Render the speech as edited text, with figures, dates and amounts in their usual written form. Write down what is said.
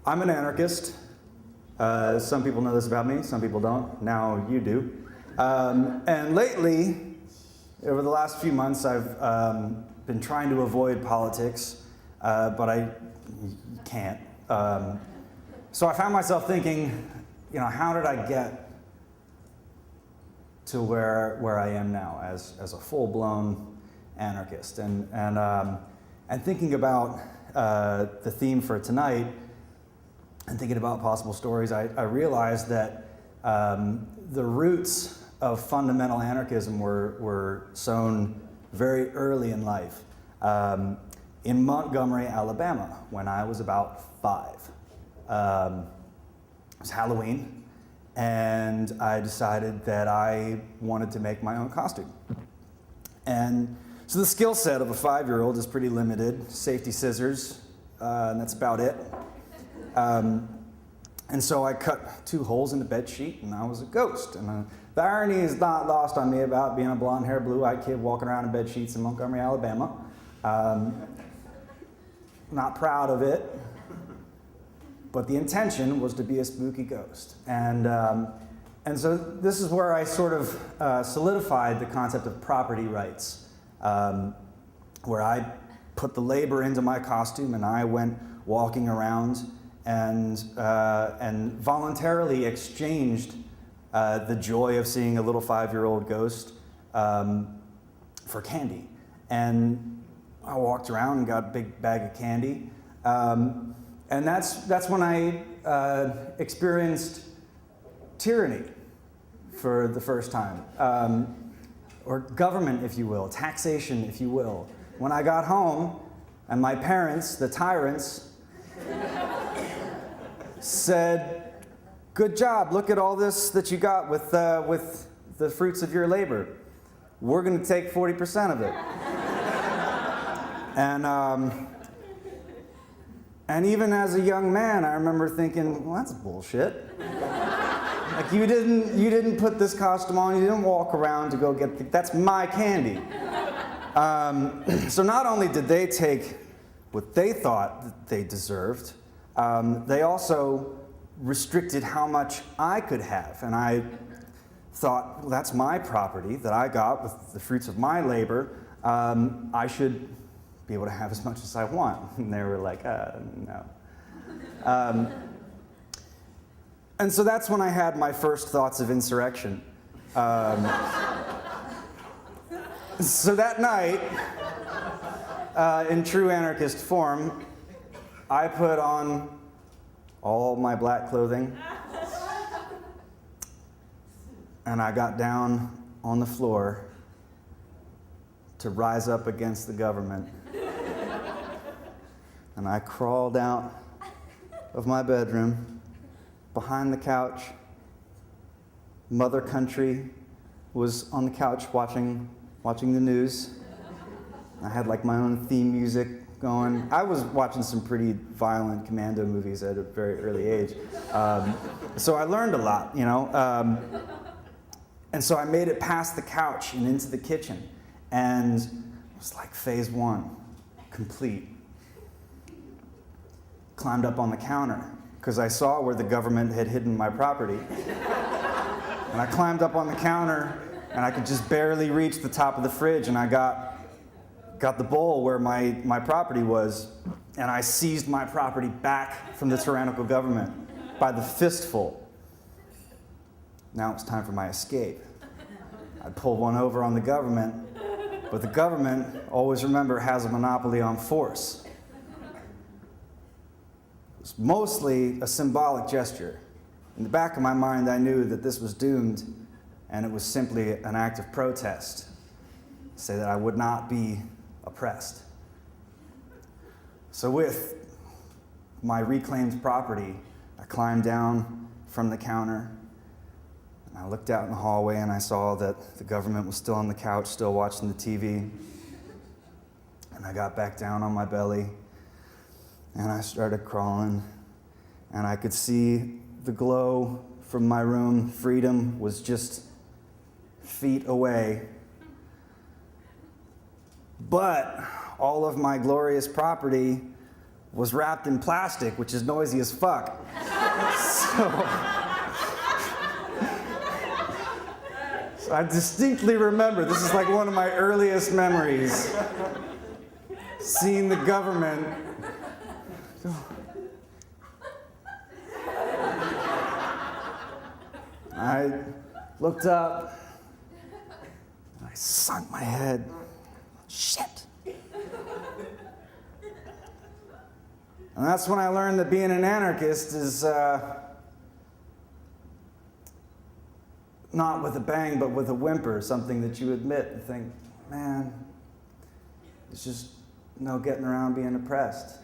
I'm an anarchist. Some people know this about me, some people don't. Now you do. And lately, over the last few months, I've been trying to avoid politics, but I can't. So I found myself thinking, how did I get to where I am now as a full-blown anarchist? And thinking about the theme for tonight, and thinking about possible stories, I realized that the roots of fundamental anarchism were sown very early in life. In Montgomery, Alabama, when I was about 5. It was Halloween, and I decided that I wanted to make my own costume. And so the skill set of a 5-year-old is pretty limited. Safety scissors, and that's about it. And so I cut 2 holes in the bed sheet, and I was a ghost. And the irony is not lost on me about being a blonde-haired, blue-eyed kid walking around in bed sheets in Montgomery, Alabama. Not proud of it, but the intention was to be a spooky ghost. And so this is where I sort of solidified the concept of property rights, where I put the labor into my costume, and I went walking around and voluntarily exchanged the joy of seeing a little 5-year-old ghost for candy. And I walked around and got a big bag of candy. And that's when I experienced tyranny for the first time. Or government, if you will, taxation, if you will. When I got home, and my parents, the tyrants, said, "Good job, look at all this that you got with the fruits of your labor. We're going to take 40% of it." And even as a young man, I remember thinking, well, that's bullshit. Like, you didn't put this costume on, you didn't walk around to go get, that's my candy. So not only did they take what they thought that they deserved, they also restricted how much I could have. And I thought, well, that's my property that I got with the fruits of my labor. I should be able to have as much as I want. And they were like, no. And so that's when I had my first thoughts of insurrection. So that night, in true anarchist form, I put on all my black clothing, and I got down on the floor to rise up against the government. And I crawled out of my bedroom, behind the couch. Mother Country was on the couch watching the news. I had like my own theme music going. I was watching some pretty violent commando movies at a very early age. So I learned a lot, And so I made it past the couch and into the kitchen. And it was like phase 1, complete. Climbed up on the counter, because I saw where the government had hidden my property. And I climbed up on the counter, and I could just barely reach the top of the fridge, and I got the bowl where my property was, and I seized my property back from the tyrannical government by the fistful. Now it's time for my escape. I pulled one over on the government, but the government, always remember, has a monopoly on force. It was mostly a symbolic gesture. In the back of my mind, I knew that this was doomed, and it was simply an act of protest, to say that I would not be oppressed. So with my reclaimed property, I climbed down from the counter, and I looked out in the hallway, and I saw that the government was still on the couch, still watching the TV. And I got back down on my belly, and I started crawling, and I could see the glow from my room. Freedom was just feet away. But all of my glorious property was wrapped in plastic, which is noisy as fuck. So I distinctly remember, this is like one of my earliest memories, seeing the government. I looked up, and I sunk my head. Shit. And that's when I learned that being an anarchist is not with a bang, but with a whimper, something that you admit and think, man, it's just no getting around being oppressed.